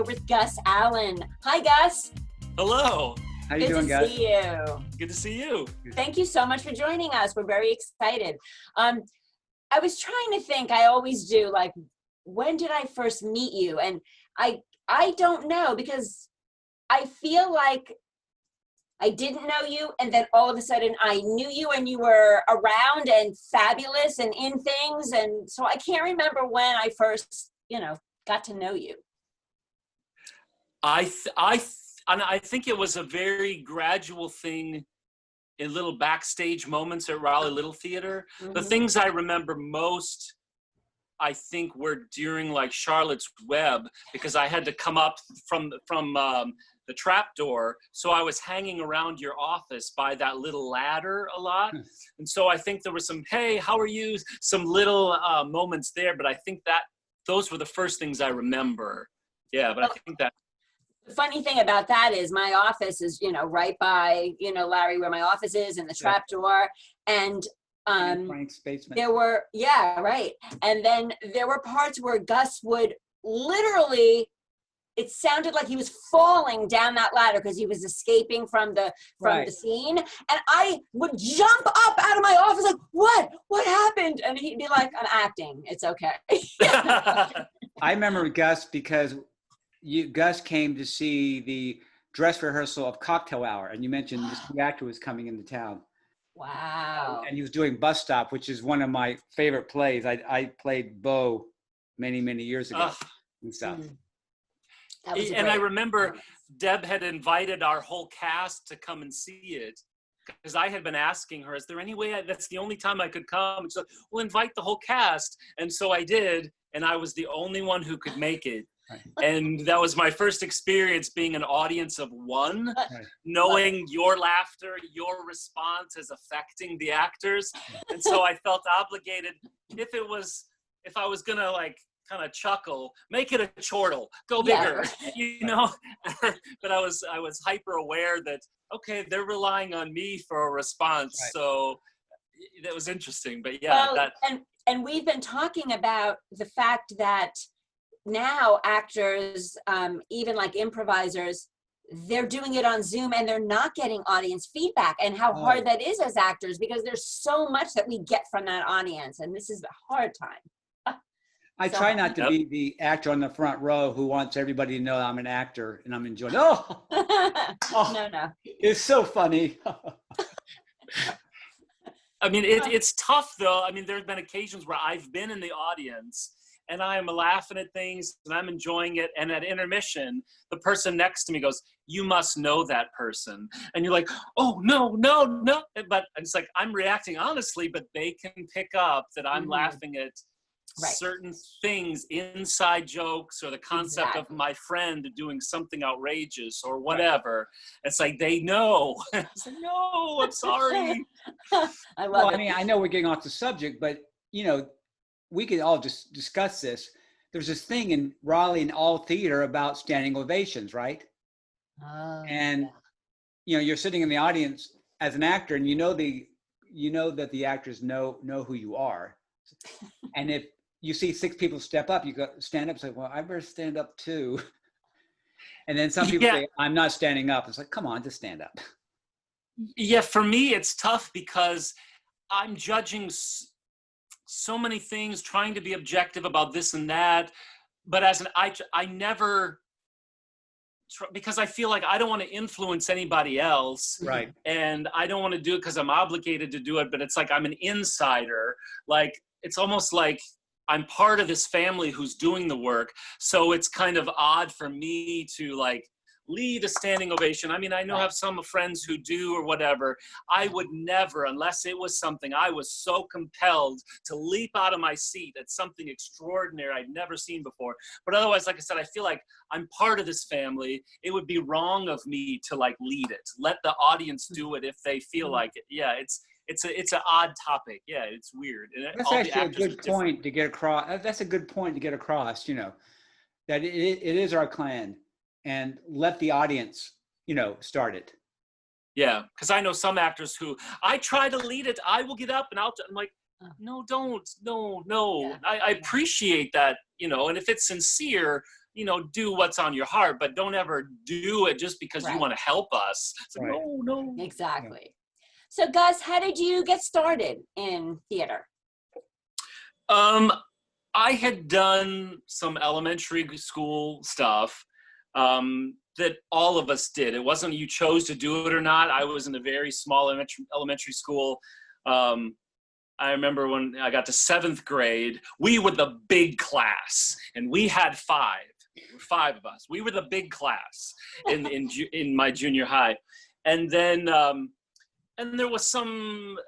here with Gus Allen. Hi, Gus. Hello. How you doing, guys? Good to see you. Good to see you. Thank you so much for joining us. We're very excited. I was trying to think, I always do, like, when did I first meet you? And I don't know, because I feel like I didn't know you, and then all of a sudden I knew you and you were around and fabulous and in things. And so I can't remember when I first, got to know you. I think it was a very gradual thing in little backstage moments at Raleigh Little Theater. Mm-hmm. The things I remember most, I think, were during like Charlotte's Web, because I had to come up from the trap door. So I was hanging around your office by that little ladder a lot. And so I think there was some, hey, how are you? Some little moments there, but I think that those were the first things I remember. Yeah, but I think that. The funny thing about that is my office is, right by, Larry, where my office is, and the trap door. And Frank's basement. there were, yeah, right. And then there were parts where Gus would literally, it sounded like he was falling down that ladder because he was escaping from the scene. And I would jump up out of my office like, what happened? And he'd be like, I'm acting. It's okay. I remember Gus because Gus came to see the dress rehearsal of Cocktail Hour, and you mentioned this new actor was coming into town. Wow. And he was doing Bus Stop, which is one of my favorite plays. I played Beau many, many years ago and stuff. And I remember Deb had invited our whole cast to come and see it, because I had been asking her, is there any way that's the only time I could come? And she's like, well, invite the whole cast. And so I did, and I was the only one who could make it. Right. And that was my first experience being an audience of one, knowing your laughter, your response is affecting the actors. And so I felt obligated, if I was gonna like kind of chuckle, make it a chortle, go bigger, but I was hyper aware that, okay, they're relying on me for a response. Right. So that was interesting, but yeah. Well, and we've been talking about the fact that now actors, even like improvisers, they're doing it on Zoom and they're not getting audience feedback, and how hard that is as actors, because there's so much that we get from that audience, and this is a hard time. I try not to be the actor on the front row who wants everybody to know I'm an actor and I'm enjoying. No. It's so funny. I mean, it's tough though. I mean, there's been occasions where I've been in the audience and I am laughing at things and I'm enjoying it. And at intermission, the person next to me goes, you must know that person. And you're like, oh, no. But it's like, I'm reacting honestly, but they can pick up that I'm laughing at certain things, inside jokes, or the concept of my friend doing something outrageous or whatever. It's like, they know. It's like, no, I'm sorry. I love it. I mean, I know we're getting off the subject, but we could all just discuss this. There's this thing in Raleigh and all theater about standing ovations, right? And you're sitting in the audience as an actor, and you know that the actors know who you are. And if you see 6 people step up, you go stand up, say, well, I better stand up too. And then some people say, I'm not standing up. It's like, come on, just stand up. Yeah, for me, it's tough because I'm judging so many things, trying to be objective about this and that. But I never, because I feel like I don't want to influence anybody else. Right. And I don't want to do it because I'm obligated to do it. But it's like I'm an insider. Like, it's almost like I'm part of this family who's doing the work. So it's kind of odd for me to like lead a standing ovation. I mean, I know I have some friends who do or whatever. I would never, unless it was something I was so compelled to leap out of my seat at something extraordinary I'd never seen before. But otherwise, like I said, I feel like I'm part of this family. It would be wrong of me to like lead it. Let the audience do it if they feel like it. Yeah, it's an odd topic. Yeah, it's weird. And that's actually a good point to get across. That's a good point to get across, that it is our clan, and let the audience, start it. Yeah, because I know some actors who, I try to lead it, I will get up and I'm like, no, don't, no. Yeah. I appreciate that, and if it's sincere, do what's on your heart, but don't ever do it just because you want to help us. It's like, no. Exactly. So Gus, how did you get started in theater? I had done some elementary school stuff that all of us did. It wasn't you chose to do it or not. I was in a very small elementary school. I remember when I got to 7th grade, we were the big class, and we had 5. There were 5 of us. We were the big class in my junior high. And then and there was some,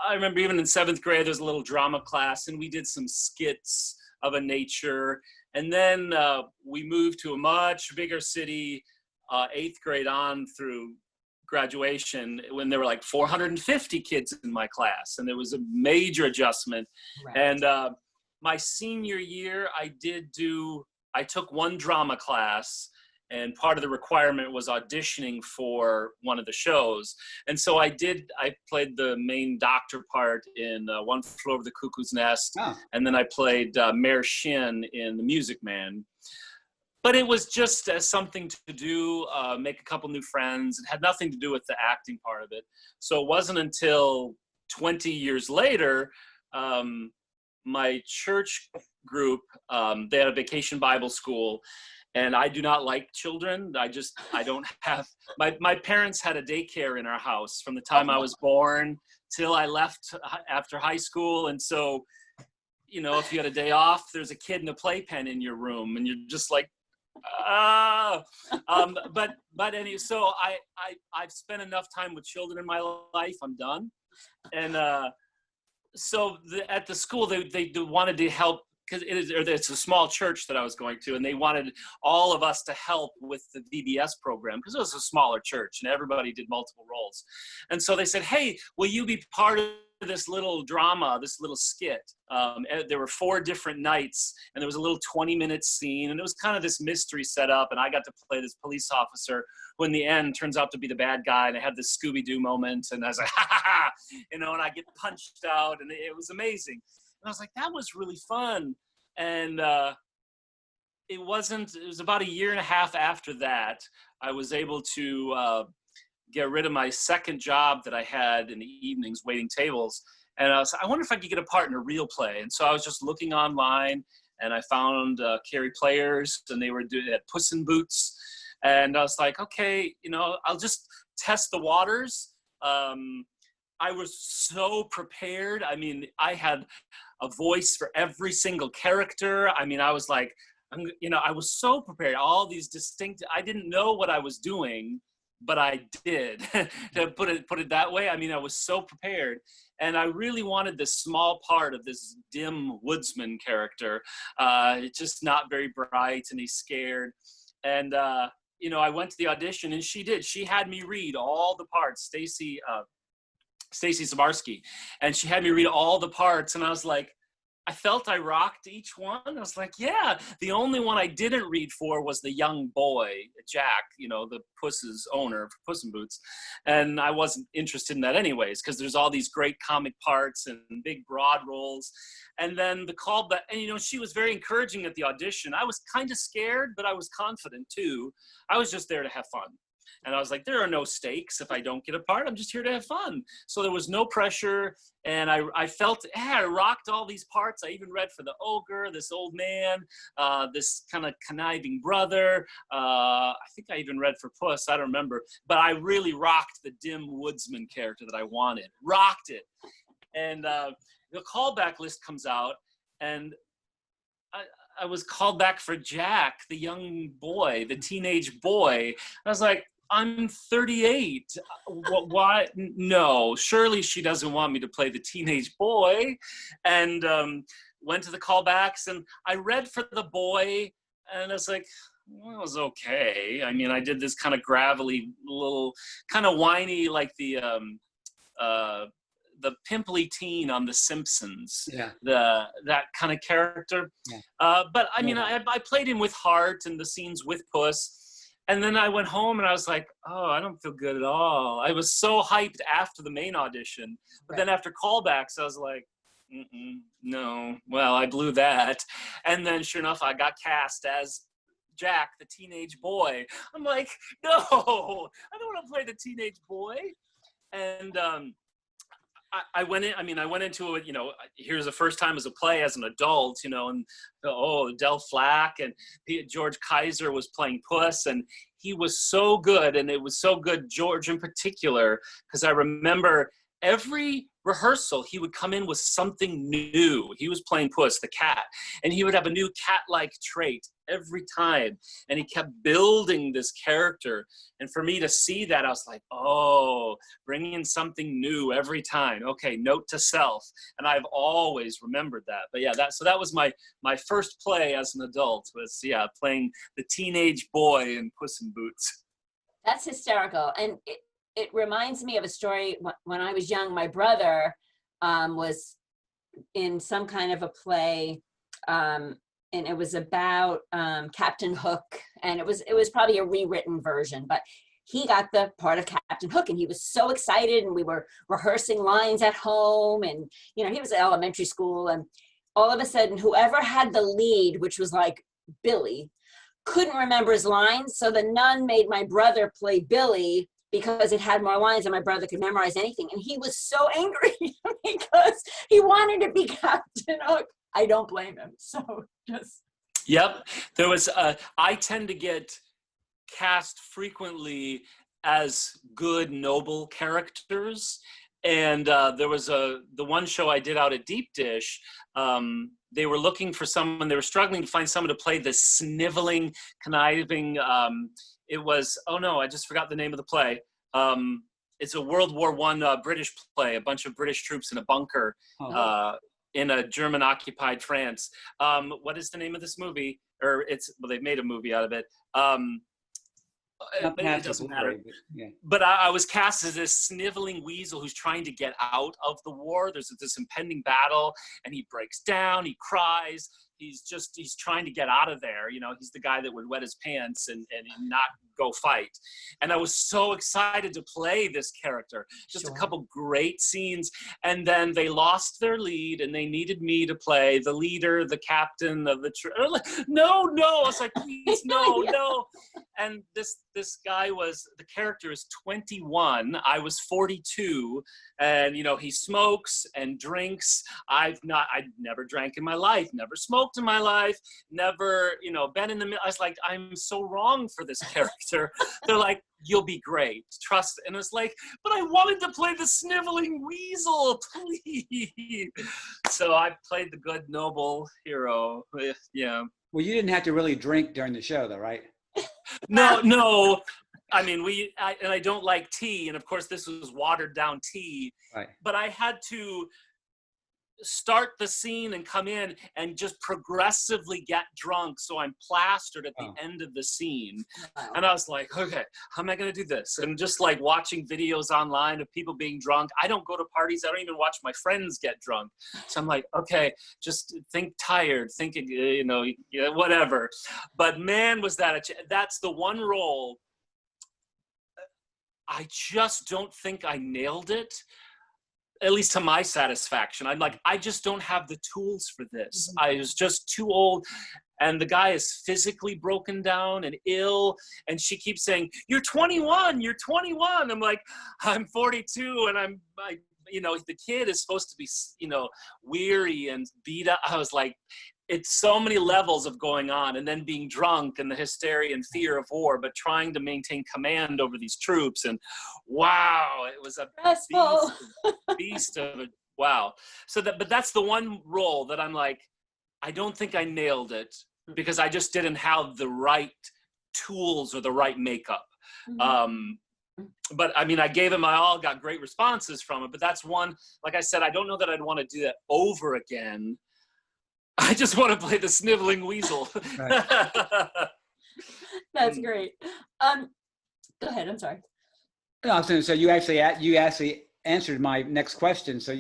I remember even in 7th grade, there's a little drama class, and we did some skits of a nature. And then we moved to a much bigger city, 8th grade on through graduation, when there were like 450 kids in my class, and there was a major adjustment. Right. And my senior year, I took one drama class, and part of the requirement was auditioning for one of the shows. And so I played the main doctor part in One Flew Over the Cuckoo's Nest. Oh. And then I played Mayor Shin in The Music Man. But it was just something to do, make a couple new friends. It had nothing to do with the acting part of it. So it wasn't until 20 years later, my church group, they had a vacation Bible school. And I do not like children. I don't have, my parents had a daycare in our house from the time I was born till I left after high school. And so, if you had a day off, there's a kid in a playpen in your room, and you're just like, but anyway, so I've spent enough time with children in my life. I'm done. And so at the school, they wanted to help, because it's a small church that I was going to, and they wanted all of us to help with the VBS program, because it was a smaller church and everybody did multiple roles. And so they said, hey, will you be part of this little drama, this little skit? There were 4 different nights, and there was a little 20-minute scene, and it was kind of this mystery set up, and I got to play this police officer who in the end turns out to be the bad guy, and I had this Scooby-Doo moment, and I was like, ha ha ha, and I get punched out, and it was amazing. And I was like, that was really fun. And it was about a year and a half after that, I was able to get rid of my second job that I had in the evenings waiting tables. And I wonder if I could get a part in a real play. And so I was just looking online, and I found Carrie Players, and they were doing at Puss in Boots. And I was like, okay, I'll just test the waters. I was so prepared. I mean, I had a voice for every single character. I mean, I was like, I was so prepared. All these distinct, I didn't know what I was doing, but I did. To put it that way. I mean, I was so prepared. And I really wanted this small part of this dim woodsman character. Just not very bright, and he's scared. And, I went to the audition, and she did. She had me read all the parts, Stacy Zabarsky, and she had me read all the parts, and I was like, I felt I rocked each one. I was like, yeah. The only one I didn't read for was the young boy, Jack, the Puss's owner for Puss in Boots, and I wasn't interested in that anyways, because there's all these great comic parts and big broad roles. And then the callback, and she was very encouraging at the audition. I was kind of scared, but I was confident too. I was just there to have fun. And I was like, there are no stakes if I don't get a part. I'm just here to have fun. So there was no pressure. And I felt, I rocked all these parts. I even read for the ogre, this old man, this kind of conniving brother. I think I even read for Puss. I don't remember. But I really rocked the dim woodsman character that I wanted. Rocked it. And the callback list comes out. And I was called back for Jack, the young boy, the teenage boy. I was like, I'm 38. Why? No, surely she doesn't want me to play the teenage boy. And went to the callbacks, and I read for the boy, and I was like, well, it was okay. I mean, I did this kind of gravelly, little, kind of whiny, like the pimply teen on The Simpsons. Yeah. That kind of character. Yeah. But I mean, I played him with heart, and the scenes with Puss. And then I went home, and I was like, oh, I don't feel good at all. I was so hyped after the main audition. But then after callbacks, I was like, no. Well, I blew that. And then sure enough, I got cast as Jack, the teenage boy. I'm like, no, I don't want to play the teenage boy. And I went into it, here's the first time as a play as an adult, and Del Flack and George Kaiser was playing Puss, and he was so good. And it was so good, George in particular, because I remember every rehearsal, he would come in with something new. He was playing Puss, the cat, and he would have a new cat-like trait every time. And he kept building this character. And for me to see that, I was like, oh, bringing in something new every time. Okay, note to self. And I've always remembered that. But yeah, that was my first play as an adult, was, playing the teenage boy in Puss in Boots. That's hysterical. And it reminds me of a story when I was young. My brother was in some kind of a play, and it was about Captain Hook, and it was probably a rewritten version, but he got the part of Captain Hook, and he was so excited, and we were rehearsing lines at home, and he was at elementary school, and all of a sudden, whoever had the lead, which was like Billy, couldn't remember his lines, so the nun made my brother play Billy, because it had more lines than my brother could memorize anything. And he was so angry because he wanted to be Captain Hook. I don't blame him. So just. Yep. There was, I tend to get cast frequently as good, noble characters. And there was the one show I did out at Deep Dish, they were looking for someone, they were struggling to find someone to play the sniveling, conniving, it was, oh no, I just forgot the name of the play. It's a World War I British play, a bunch of British troops in a bunker in a German-occupied France. What is the name of this movie? Well, they've made a movie out of it. It doesn't matter. But I was cast as this sniveling weasel who's trying to get out of the war. There's this impending battle, and he breaks down, he cries. He's trying to get out of there. He's the guy that would wet his pants and not go fight. And I was so excited to play this character. Just a couple great scenes. And then they lost their lead, and they needed me to play the leader, the captain of the No. I was like, please, no. And this guy the character is 21. I was 42. And, he smokes and drinks. I'd never drank in my life, never smoked in my life, never, been in the middle. I was like, I'm so wrong for this character. They're like, you'll be great, trust. And it's like, but I wanted to play the sniveling weasel, please. So I played the good, noble hero. Yeah. Well, you didn't have to really drink during the show, though, right? No. I mean, I don't like tea, and of course this was watered down tea. Right. But I had to start the scene and come in and just progressively get drunk, so I'm plastered at the end of the scene. Wow. And I was like, okay, how am I going to do this? And just like watching videos online of people being drunk. I don't go to parties. I don't even watch my friends get drunk. So I'm like, okay, just think tired, thinking, whatever. But man, was that's the one role I just don't think I nailed it, at least to my satisfaction. I'm like, I just don't have the tools for this. I was just too old. And the guy is physically broken down and ill. And she keeps saying, you're 21, you're 21. I'm like, I'm 42. And the kid is supposed to be, weary and beat up. I was like, it's so many levels of going on, and then being drunk and the hysteria and fear of war, but trying to maintain command over these troops. And wow, it was a beast of it. Wow. But that's the one role that I'm like, I don't think I nailed it because I just didn't have the right tools or the right makeup. But I mean, I gave it my all, got great responses from it, but that's one, like I said, I don't know that I'd want to do that over again. I just want to play the sniveling weasel. Right. That's great. Go ahead. I'm sorry. No, I was going to say you actually answered my next question. So,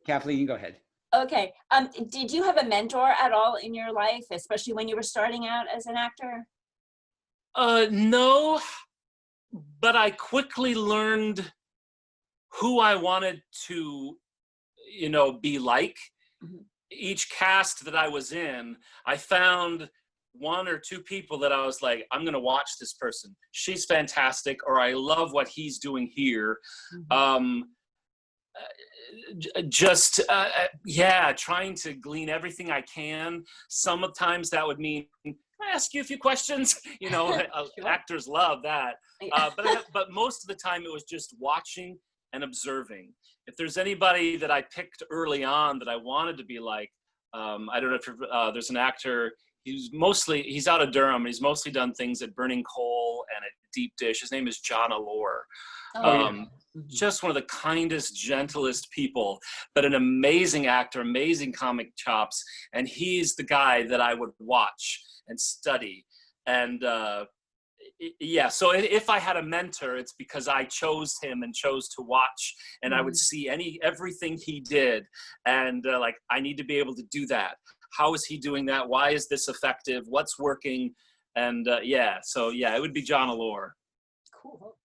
Kathleen, you go ahead. Okay. Did you have a mentor at all in your life, especially when you were starting out as an actor? No, but I quickly learned who I wanted to, be like. Each cast that I was in, I found one or two people that I was like, I'm going to watch this person. She's fantastic, or I love what he's doing here. Trying to glean everything I can. Sometimes that would mean, can I ask you a few questions? You know, Sure. Actors love that. But most of the time it was just watching and observing. If there's anybody that I picked early on that I wanted to be like, I don't know if there's an actor, he's out of Durham, and he's mostly done things at Burning Coal and at Deep Dish. His name is John Allure. Just one of the kindest, gentlest people, but an amazing actor, amazing comic chops. And he's the guy that I would watch and study. And so if I had a mentor, it's because I chose him and chose to watch, and I would see everything he did. And like, I need to be able to do that. How is he doing that? Why is this effective? What's working? And it would be John Allure. Cool.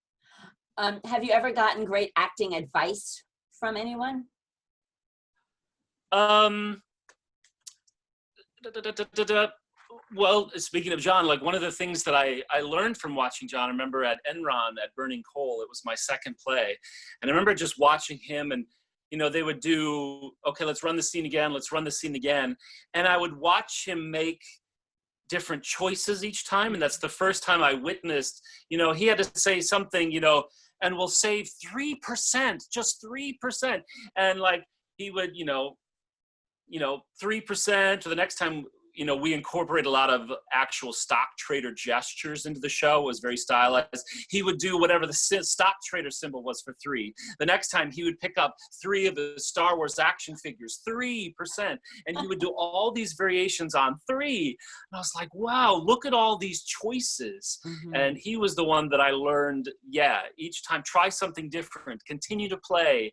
Have you ever gotten great acting advice from anyone? Well, speaking of John, like one of the things that I learned from watching John, I remember at Enron at Burning Coal, it was my second play. And I remember just watching him, and, you know, they would do, okay, let's run the scene again. Let's run the scene again. And I would watch him make different choices each time. And that's the first time I witnessed, you know, he had to say something, you know, and we'll save 3%, just 3%. And like, he would, you know, 3%, or the next time, you know, we incorporate a lot of actual stock trader gestures into the show. It was very stylized. He would do whatever the stock trader symbol was for 3. The next time he would pick up 3 of the Star Wars action figures, 3%. And he would do all these variations on 3. And I was like, wow, look at all these choices. And he was the one that I learned, each time, try something different, continue to play,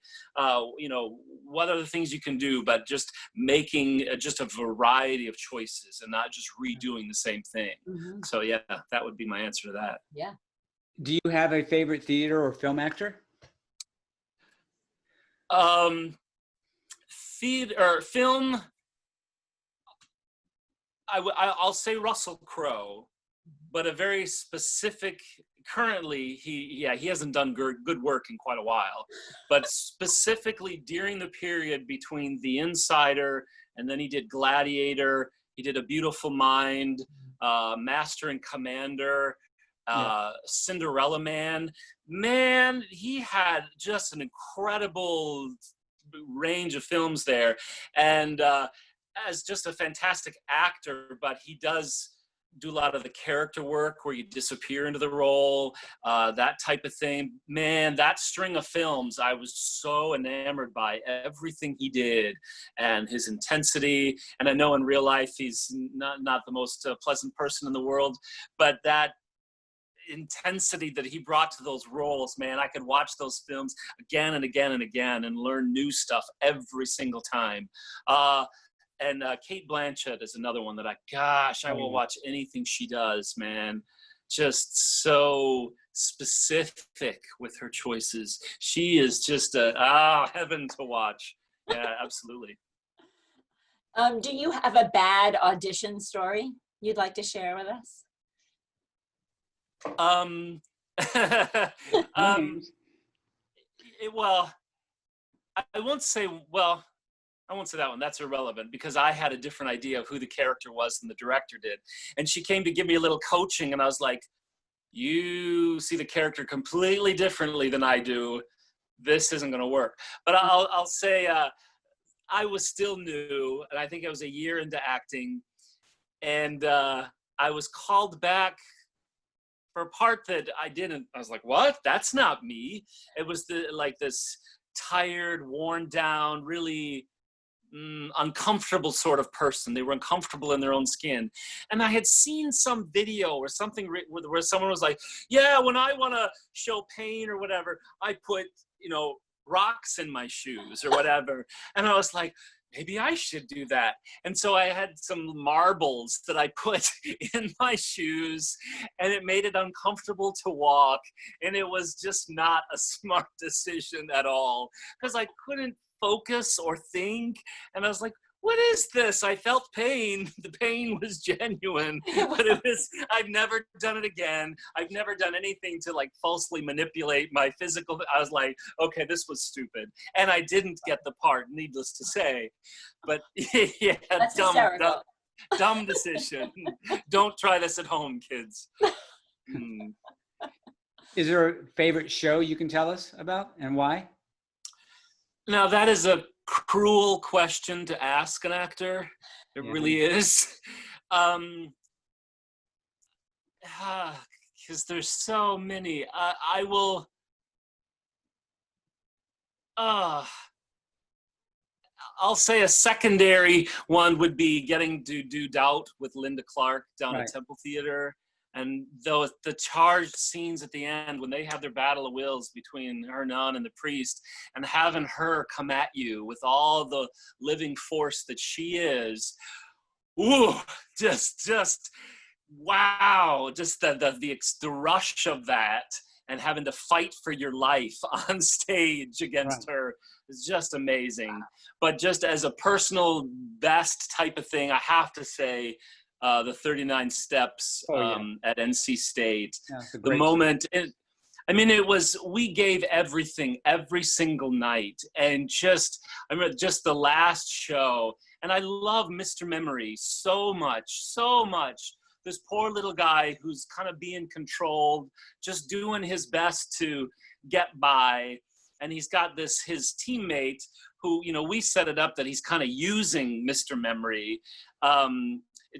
you know, what are the things you can do, but just making just a variety of choices and not just redoing the same thing. So that would be my answer to that. Yeah. Do you have a favorite theater or film actor? Film, I'll say Russell Crowe, but a very specific. Currently, he hasn't done good work in quite a while, but specifically during the period between The Insider and then he did Gladiator, he did A Beautiful Mind, Master and Commander, Cinderella Man. Man, he had just an incredible range of films there, and as just a fantastic actor, but he does do a lot of the character work where you disappear into the role, that type of thing. Man, that string of films, I was so enamored by everything he did and his intensity. And I know in real life he's not the most pleasant person in the world, but that intensity that he brought to those roles, man, I could watch those films again and again and again and learn new stuff every single time. And Cate Blanchett is another one that I will watch anything she does, man. Just so specific with her choices. She is just heaven to watch. Yeah, absolutely. Do you have a bad audition story you'd like to share with us? I won't say that one. That's irrelevant because I had a different idea of who the character was than the director did. And she came to give me a little coaching, and I was like, you see the character completely differently than I do. This isn't going to work. But I'll say I was still new, and I think I was a year into acting. And I was called back for a part that I was like, what? That's not me. It was this tired, worn down, really uncomfortable sort of person. They were uncomfortable in their own skin. And I had seen some video or something where someone was like, yeah, when I want to show pain or whatever, I put, rocks in my shoes or whatever. And I was like, maybe I should do that. And so I had some marbles that I put in my shoes, and it made it uncomfortable to walk. And it was just not a smart decision at all because I couldn't focus or think. And I was like, what is this? I felt pain. The pain was genuine, but I've never done it again. I've never done anything to like falsely manipulate my physical. I was like, okay, this was stupid. And I didn't get the part, needless to say, but yeah, That's hysterical. Dumb decision. Don't try this at home, kids. Is there a favorite show you can tell us about and why? Now, that is a cruel question to ask an actor. It really is. Because there's so many. I will. I'll say a secondary one would be getting to do Doubt with Linda Clark down at Temple Theater. And the charged scenes at the end when they have their battle of wills between her nun and the priest, and having her come at you with all the living force that she is, ooh, just wow, just the rush of that, and having to fight for your life on stage against her is just amazing. But just as a personal best type of thing, I have to say, the 39 Steps at NC State. The moment, we gave everything every single night. And I remember just the last show. And I love Mr. Memory so much. This poor little guy who's kind of being controlled, just doing his best to get by. And he's got his teammate who, we set it up that he's kind of using Mr. Memory,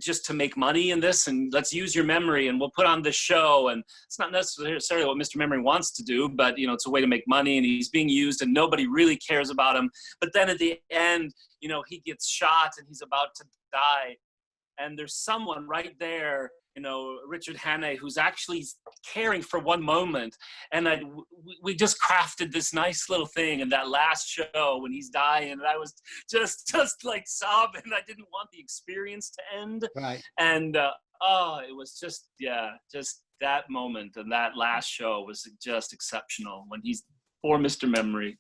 just to make money in this, and let's use your memory and we'll put on this show. And it's not necessarily what Mr. Memory wants to do, but it's a way to make money, and he's being used and nobody really cares about him. But then at the end, he gets shot and he's about to die. And there's someone right there, Richard Hannay, who's actually caring for one moment. And we just crafted this nice little thing in that last show when he's dying. And I was just like sobbing. I didn't want the experience to end. Right. And it was just that moment. And that last show was just exceptional when he's for Mr. Memory.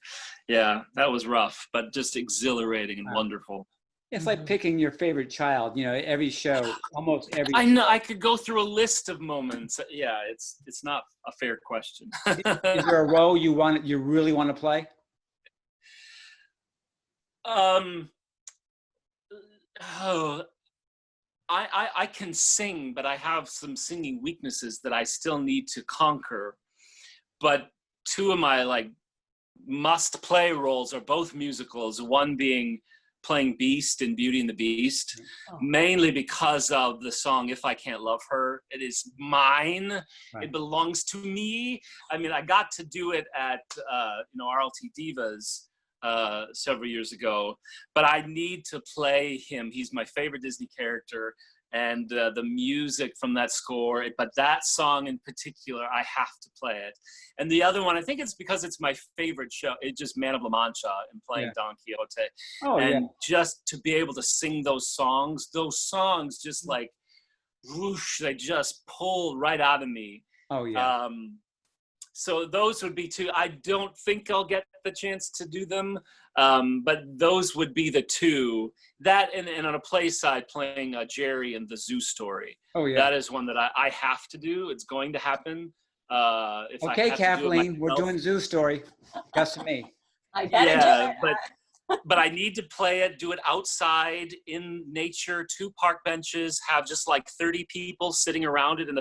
Yeah, that was rough, but just exhilarating and wonderful. It's like picking your favorite child. Every show, almost every. I know. I could go through a list of moments. Yeah, it's not a fair question. Is there a role you really want to play? I can sing, but I have some singing weaknesses that I still need to conquer. But two of my must play roles are both musicals. One being playing Beast in Beauty and the Beast, mainly because of the song If I Can't Love Her. It is mine. Right. It belongs to me. I got to do it at RLT Divas several years ago, but I need to play him. He's my favorite Disney character, and the music from that score, but that song in particular, I have to play it. And the other one, I think it's because it's my favorite show, it's just Man of La Mancha and playing Don Quixote. Just to be able to sing those songs just like, whoosh, they just pull right out of me. So those would be two. I don't think I'll get the chance to do them, but those would be the two. That and on a play side, playing Jerry in the Zoo Story. That is one that I have to do. It's going to happen. Okay, Kathleen, we're doing Zoo Story. That's me. I gotta do it. But I need to play it, do it outside in nature, 2 park benches, have just like 30 people sitting around it in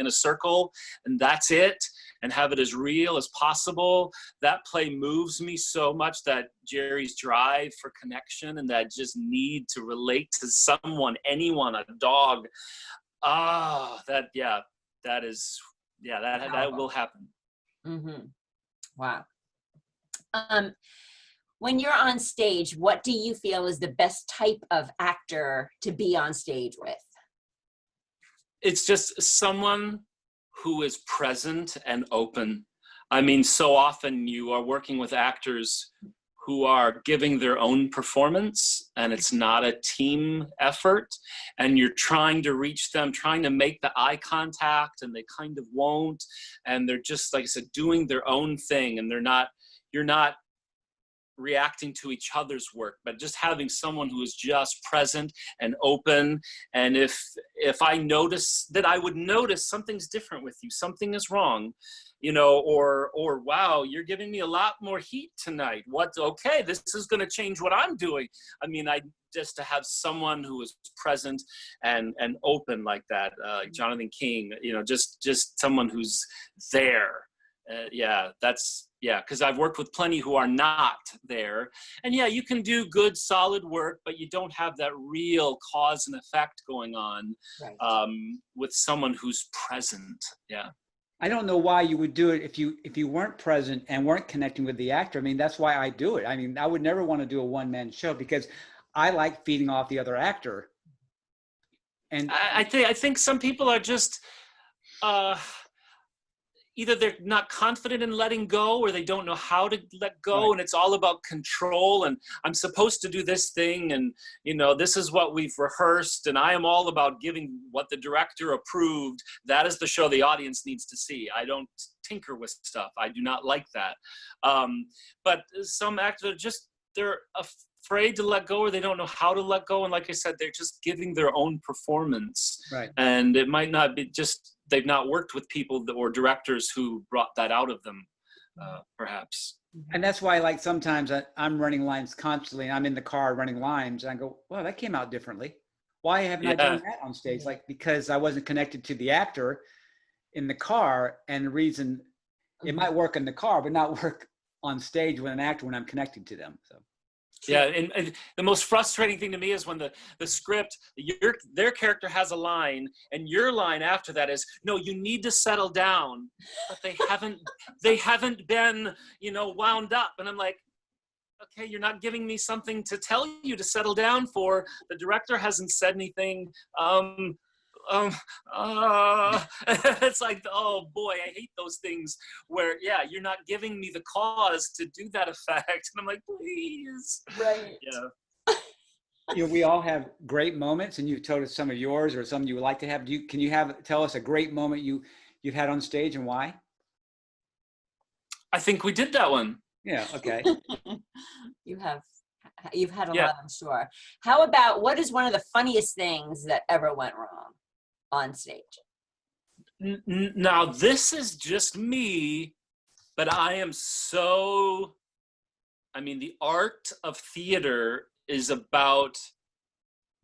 a circle, and that's it, and have it as real as possible. That play moves me so much, that Jerry's drive for connection and that just need to relate to someone, anyone, a dog. That will happen. Mm-hmm. Wow. When you're on stage, what do you feel is the best type of actor to be on stage with? It's just someone who is present and open. So often you are working with actors who are giving their own performance, and it's not a team effort, and you're trying to reach them, trying to make the eye contact, and they kind of won't, and they're just, like I said, doing their own thing, and you're not reacting to each other's work, but just having someone who is just present and open. And if I notice that, I would notice something's different with you, something is wrong, or wow, you're giving me a lot more heat tonight. Okay, this is going to change what I'm doing. I mean, just to have someone who is present and open like that, Jonathan King, just someone who's there. Because I've worked with plenty who are not there. And yeah, you can do good, solid work, but you don't have that real cause and effect going on with someone who's present. Yeah. I don't know why you would do it if you weren't present and weren't connecting with the actor. I mean, that's why I do it. I mean, I would never want to do a one-man show because I like feeding off the other actor. And I think some people are just either they're not confident in letting go, or they don't know how to let go. And it's all about control, and I'm supposed to do this thing, and this is what we've rehearsed, and I am all about giving what the director approved. That is the show the audience needs to see. I don't tinker with stuff. I do not like that. But some actors they're afraid to let go, or they don't know how to let go, and like I said, they're just giving their own performance. Right. And it might not be just they've not worked with people or directors who brought that out of them, perhaps. And that's why, like, sometimes I'm running lines constantly, and I'm in the car running lines, and I go, "Well, that came out differently. Why haven't I done that on stage?" Like, because I wasn't connected to the actor in the car, and the reason it might work in the car, but not work on stage with an actor when I'm connected to them. So. Yeah, and the most frustrating thing to me is when the script, their character has a line, and your line after that is, "No, you need to settle down," but they haven't been, wound up, and I'm like, okay, you're not giving me something to tell you to settle down for. The director hasn't said anything. It's like, oh boy, I hate those things where you're not giving me the cause to do that effect, and I'm like, please. Right. Yeah. We all have great moments, and you've told us some of yours or some you would like to have. Can you tell us a great moment you've had on stage and why? I think we did that one. Yeah. Okay. You've had a lot, I'm sure. How about, what is one of the funniest things that ever went wrong on stage? Now, this is just me, but the art of theater is about,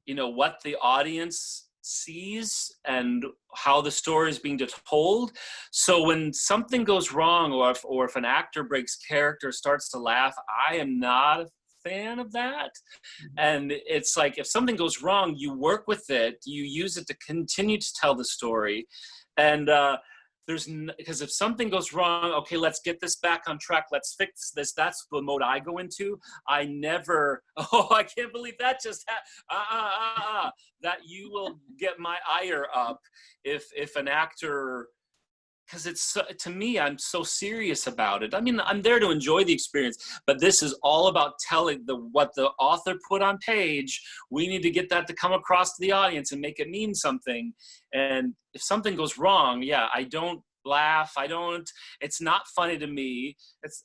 what the audience sees and how the story is being told. So when something goes wrong, or if an actor breaks character, starts to laugh, I am not a fan of that. And it's like, if something goes wrong, you work with it, you use it to continue to tell the story. And because if something goes wrong, okay, let's get this back on track, let's fix this. That's the mode I go into. I never, I can't believe that just happened. That you will get my ire up if an actor, because it's, to me, I'm so serious about it. I mean, I'm there to enjoy the experience, but this is all about telling what the author put on page. We need to get that to come across to the audience and make it mean something. And if something goes wrong, I don't laugh. It's not funny to me. It's,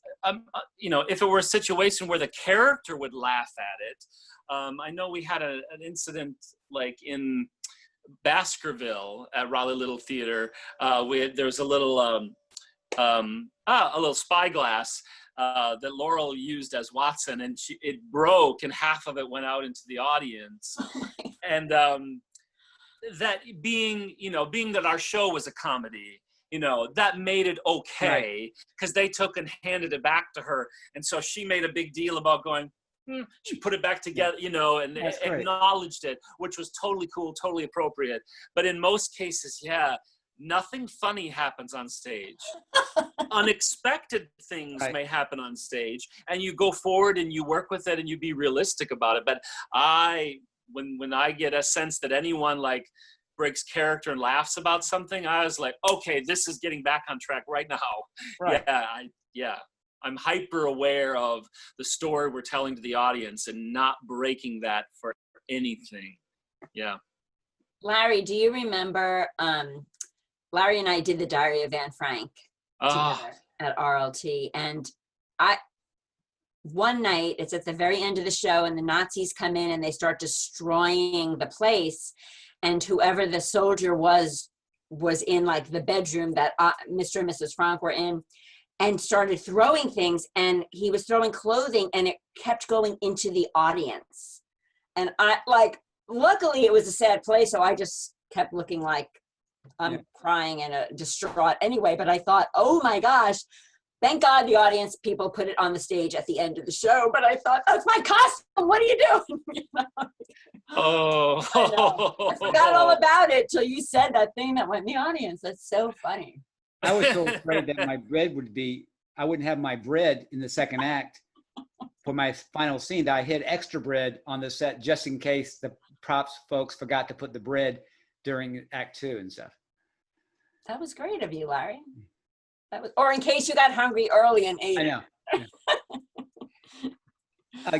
if it were a situation where the character would laugh at it. I know we had an incident like in Baskerville at Raleigh Little Theater. There was a little spyglass that Laurel used as Watson, and it broke, and half of it went out into the audience. And that being that our show was a comedy, that made it okay, because they took and handed it back to her, and so she made a big deal about going. She put it back together, and acknowledged it, which was totally cool, totally appropriate. But in most cases, nothing funny happens on stage. Unexpected things may happen on stage, and you go forward and you work with it and you be realistic about it. But when I get a sense that anyone breaks character and laughs about something, I was like, okay, this is getting back on track right now. Right. I'm hyper aware of the story we're telling to the audience and not breaking that for anything. Yeah. Larry, do you remember, Larry and I did the Diary of Anne Frank together at RLT, and one night, it's at the very end of the show, and the Nazis come in and they start destroying the place. And whoever the soldier was in like the bedroom that Mr. and Mrs. Frank were in, and started throwing things, and he was throwing clothing, and it kept going into the audience. And I like, luckily it was a sad place, so I just kept looking like I'm crying and distraught anyway. But I thought, oh my gosh, thank God the audience people put it on the stage at the end of the show. But I thought, that's my costume. What are you doing? You know? Oh, I forgot all about it till you said that thing that went in the audience. That's so funny. I was so afraid that my bread I wouldn't have my bread in the second act for my final scene, that I hid extra bread on the set just in case the props folks forgot to put the bread during Act 2 and stuff. That was great of you, Larry. Or in case you got hungry early and ate. I know.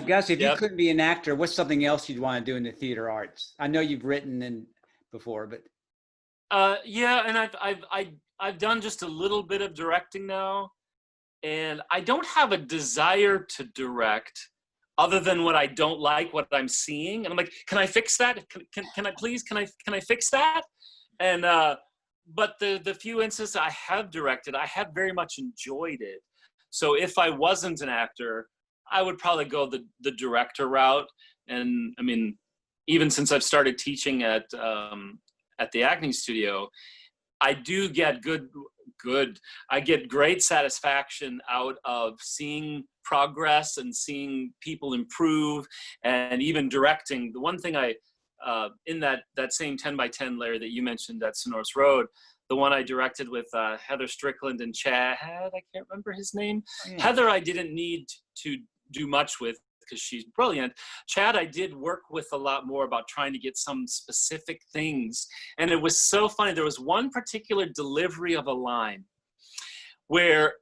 Gus, if you couldn't be an actor, what's something else you'd want to do in the theater arts? I know you've written before, but and I've done just a little bit of directing now, and I don't have a desire to direct other than what I don't like, what I'm seeing, and I'm like, can I fix that? Can I please? Can I fix that? And but the few instances I have directed, I have very much enjoyed it. So if I wasn't an actor, I would probably go the director route. And I mean, even since I've started teaching at the acting studio, I do get I get great satisfaction out of seeing progress and seeing people improve, and even directing. The one thing in that same 10 by 10 layer that you mentioned at Sonoris Road, the one I directed with Heather Strickland and Chad, I can't remember his name. Oh, yeah. Heather I didn't need to do much with because she's brilliant. Chad I did work with a lot more about trying to get some specific things. And it was so funny. There was one particular delivery of a line where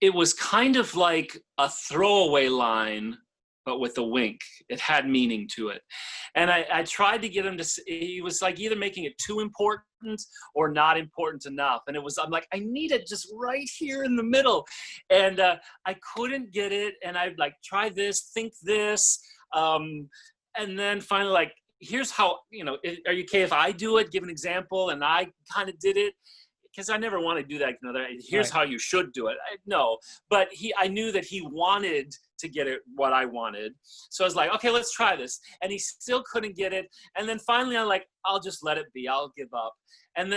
it was kind of like a throwaway line, but with a wink. It had meaning to it. And I tried to get him to, he was like either making it too important or not important enough. And I'm like, I need it just right here in the middle. And I couldn't get it. And I'd like, try this, think this. And then finally, like, here's how, are you okay if I do it? Give an example. And I kind of did it. Because I never want to do that. Here's how you should do it. No, but I knew that he wanted to get it what I wanted. So I was like, okay, let's try this. And he still couldn't get it. And then finally I'm like, I'll just let it be. I'll give up. And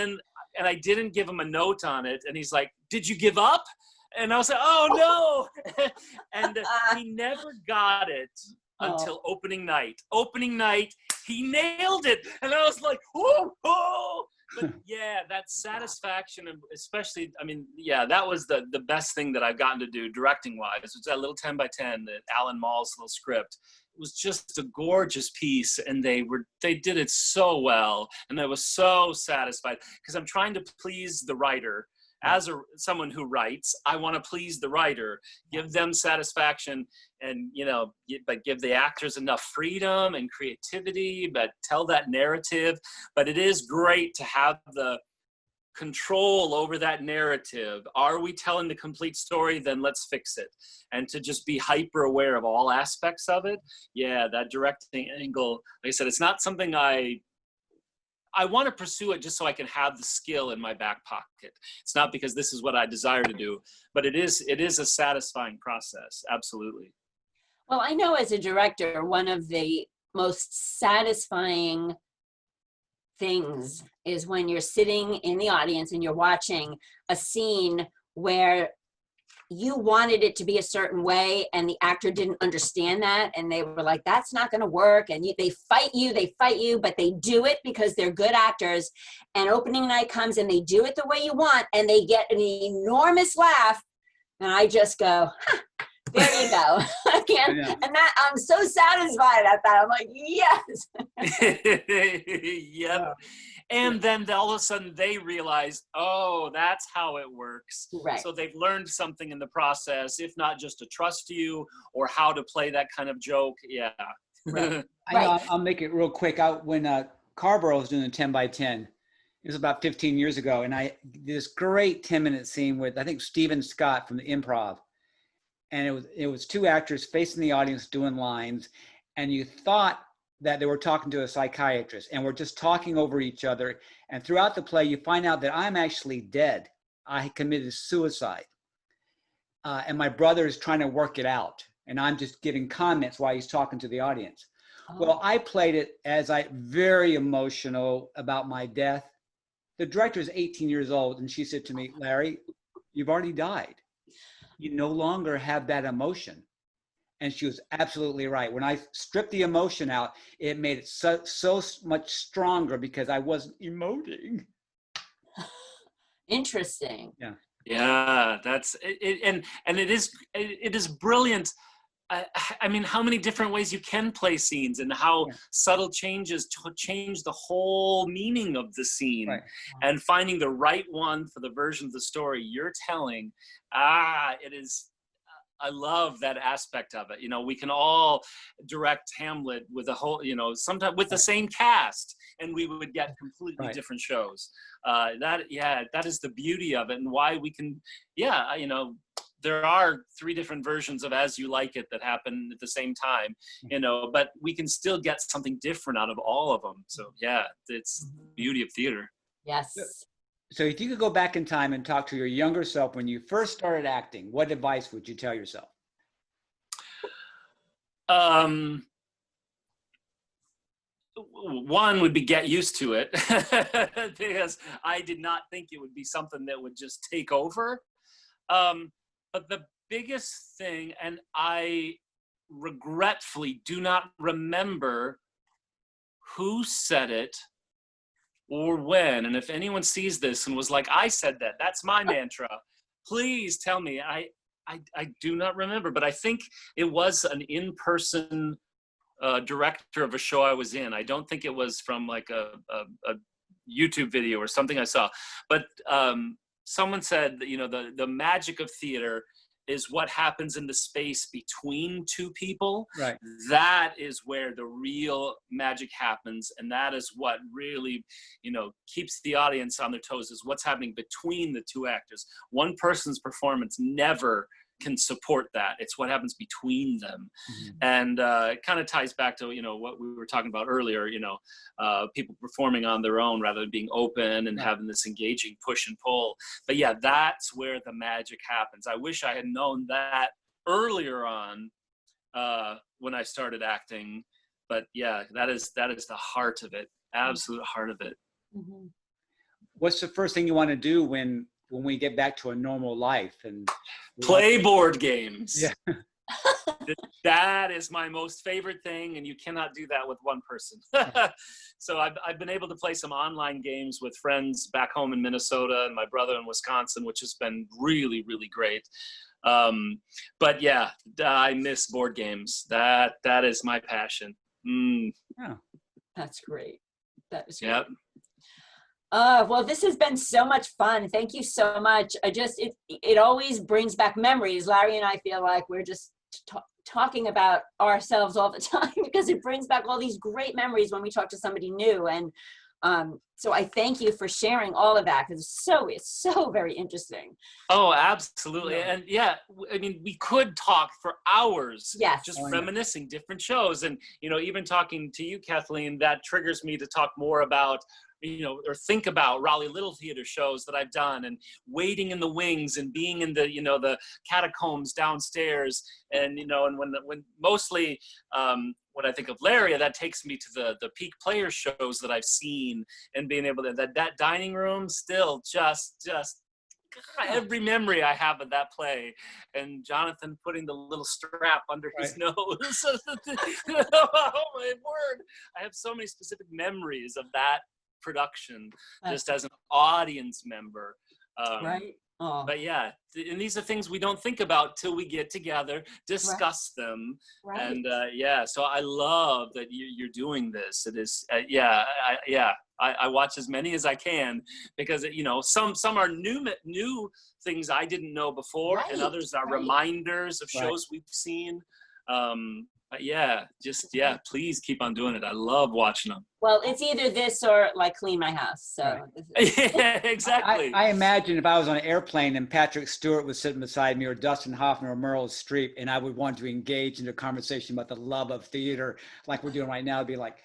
I didn't give him a note on it. And he's like, did you give up? And I was like, oh no. And he never got it until opening night. Opening night, he nailed it. And I was like, oh. But yeah, that satisfaction, and especially, I mean, yeah, that was the best thing that I've gotten to do directing wise. It was that little 10 by 10, that Alan Mall's little script. It was just a gorgeous piece, and they did it so well, and I was so satisfied because I'm trying to please the writer. As someone who writes, I want to please the writer, give them satisfaction, and but give the actors enough freedom and creativity, but tell that narrative. But it is great to have the control over that narrative. Are we telling the complete story? Then let's fix it. And to just be hyper aware of all aspects of it. Yeah, that directing angle, like I said, it's not something I want to pursue it just so I can have the skill in my back pocket. It's not because this is what I desire to do, but it is a satisfying process. Absolutely. Well, I know as a director, one of the most satisfying things is when you're sitting in the audience and you're watching a scene where you wanted it to be a certain way and the actor didn't understand that, and they were like, that's not going to work, and they fight you, but they do it because they're good actors, and opening night comes and they do it the way you want, and they get an enormous laugh, and I just go, huh, there you go. Again, and that I'm so satisfied at that. I'm like, yes. Yep. And then all of a sudden they realize, oh, that's how it works. Right. So they've learned something in the process, if not just to trust you or how to play that kind of joke. Yeah. Right. I know, I'll make it real quick. When Carborough was doing the 10 by 10, it was about 15 years ago. And I did this great 10-minute scene with, I think, Stephen Scott from the Improv. and it was two actors facing the audience doing lines, and you thought that they were talking to a psychiatrist, and we're just talking over each other. And throughout the play, you find out that I'm actually dead. I committed suicide. And my brother is trying to work it out. And I'm just giving comments while he's talking to the audience. Oh. Well, I played it as very emotional about my death. The director is 18 years old, and she said to me, Larry, you've already died. You no longer have that emotion. And she was absolutely right. When I stripped the emotion out, it made it so much stronger because I wasn't emoting. Interesting. Yeah. Yeah, that's it, and it is brilliant. I mean, how many different ways you can play scenes, and how subtle changes change the whole meaning of the scene, right. And finding the right one for the version of the story you're telling. It is. I love that aspect of it. You know, we can all direct Hamlet with a whole, you know, sometimes with the same cast, and we would get completely different shows. That is the beauty of it, and why we can, you know, there are 3 different versions of As You Like It that happen at the same time, you know, but we can still get something different out of all of them. So yeah, it's the beauty of theater. Yes. So if you could go back in time and talk to your younger self when you first started acting, what advice would you tell yourself? One would be get used to it, because I did not think it would be something that would just take over. But the biggest thing, and I regretfully do not remember who said it or when, and if anyone sees this and was like, I said that, that's my mantra, please tell me. I do not remember, but I think it was an in-person director of a show I was in. I don't think it was from like a YouTube video or something I saw, but someone said that, you know, the magic of theater is what happens in the space between 2 people. Right. That is where the real magic happens, and that is what really, you know, keeps the audience on their toes, is what's happening between the 2 actors. One person's performance never can support that. It's what happens between them. And it kind of ties back to, you know, what we were talking about earlier, you know, people performing on their own rather than being open and having this engaging push and pull. But yeah, that's where the magic happens. I wish I had known that earlier on when I started acting. But yeah, that is the heart of it, absolute heart of it. What's the first thing you want to do when we get back to a normal life? And play board games. Yeah. That is my most favorite thing, and you cannot do that with one person. So I've been able to play some online games with friends back home in Minnesota and my brother in Wisconsin, which has been really, really great. But yeah, I miss board games. That is my passion. Yeah. That's great. That is great. Yep. Well, this has been so much fun. Thank you so much. It always brings back memories. Larry and I feel like we're just talking about ourselves all the time, because it brings back all these great memories when we talk to somebody new. And so I thank you for sharing all of that, because it's so very interesting. Oh, absolutely. Yeah. And yeah, I mean, we could talk for hours, just reminiscing different shows. And, you know, even talking to you, Kathleen, that triggers me to talk more about, you know, or think about Raleigh Little Theater shows that I've done, and waiting in the wings, and being in the, you know, the catacombs downstairs. And, you know, and when mostly when I think of Larry, that takes me to the peak player shows that I've seen, and being able to, that dining room still just God, every memory I have of that play, and Jonathan putting the little strap under his nose. Oh my word. I have so many specific memories of that production, just as an audience member. But yeah, and these are things we don't think about till we get together, discuss them. And so I love that you're doing this. It is, I watch as many as I can, because, you know, some are new things I didn't know before, and others are reminders of shows we've seen. please keep on doing it. I love watching them. Well, it's either this or like clean my house. So yeah, exactly. I imagine if I was on an airplane and Patrick Stewart was sitting beside me, or Dustin Hoffman or Meryl Streep, and I would want to engage in a conversation about the love of theater like we're doing right now, it'd be like,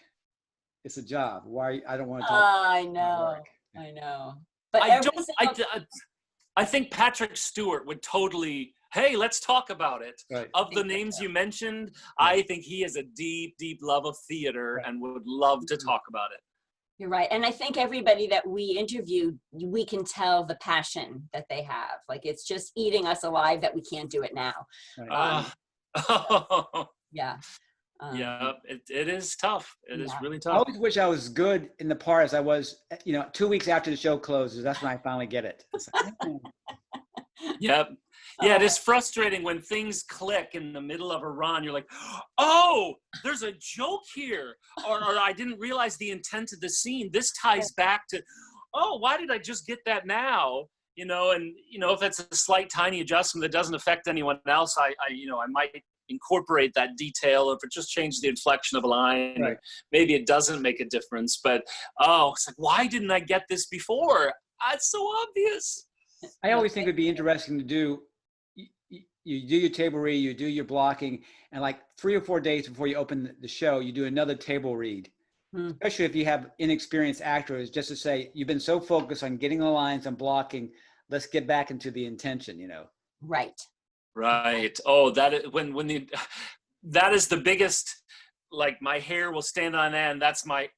it's a job. Why? I don't want to talk I know. I know. But I think Patrick Stewart would totally, hey, let's talk about it. Right. Of the names you mentioned, I think he has a deep, deep love of theater and would love to talk about it. You're right. And I think everybody that we interview, we can tell the passion that they have. Like, it's just eating us alive that we can't do it now. Right. Yeah. It is tough. It is really tough. I always wish I was good in the part as I was, 2 weeks after the show closes. That's when I finally get it. Yep. Yeah, it is frustrating when things click in the middle of a run. You're like, oh, there's a joke here. Or I didn't realize the intent of the scene. This ties back to, oh, why did I just get that now? If it's a slight tiny adjustment that doesn't affect anyone else, I might incorporate that detail. If it just changes the inflection of a line, maybe it doesn't make a difference. But, it's like, why didn't I get this before? It's so obvious. I always think it'd be interesting to do, you do your table read, you do your blocking, and like 3 or 4 days before you open the show, you do another table read. Especially if you have inexperienced actors, just to say, you've been so focused on getting the lines and blocking, let's get back into the intention, Right. Oh, that is that is the biggest, like, my hair will stand on end. That's my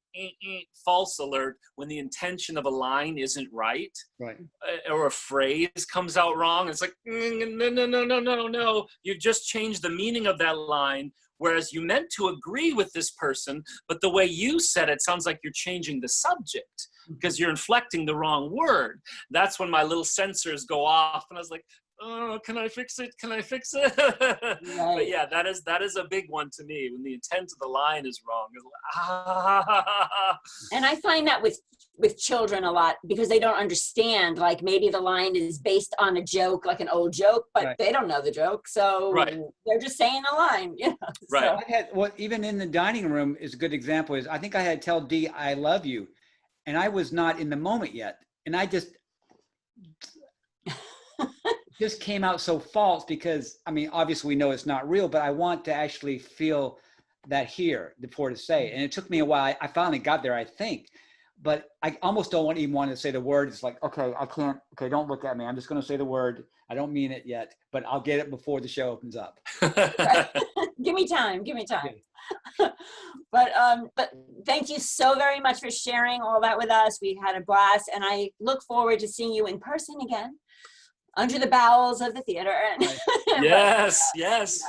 false alert when the intention of a line isn't right. Or a phrase comes out wrong. It's like, no. You've just changed the meaning of that line, whereas you meant to agree with this person, but the way you said it sounds like you're changing the subject because you're inflecting the wrong word. That's when my little sensors go off, and I was like, oh, can I fix it? But yeah, that is a big one to me, when the intent of the line is wrong. And I find that with children a lot, because they don't understand, like, maybe the line is based on a joke, like an old joke, but they don't know the joke. So they're just saying a line, So. Even in the dining room is a good example. I think I had to tell Dee, I love you. And I was not in the moment yet. And I just came out so false because, obviously we know it's not real, but I want to actually feel that here before to say it. And it took me a while. I finally got there, I think. But I almost don't even want to say the word. It's like, okay, I can't. Okay, don't look at me. I'm just going to say the word. I don't mean it yet, but I'll get it before the show opens up. Give me time. But thank you so very much for sharing all that with us. We had a blast, and I look forward to seeing you in person again, under the bowels of the theater. Yes.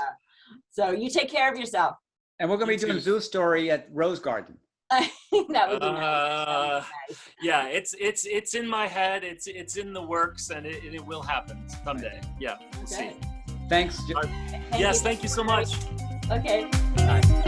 So you take care of yourself. And we're going to be doing Zoo Story at Rose Garden. That would be nice. Yeah, it's in my head. It's in the works, and it will happen someday. Yeah, we'll see. Thanks. Thank you so much. Okay. Bye.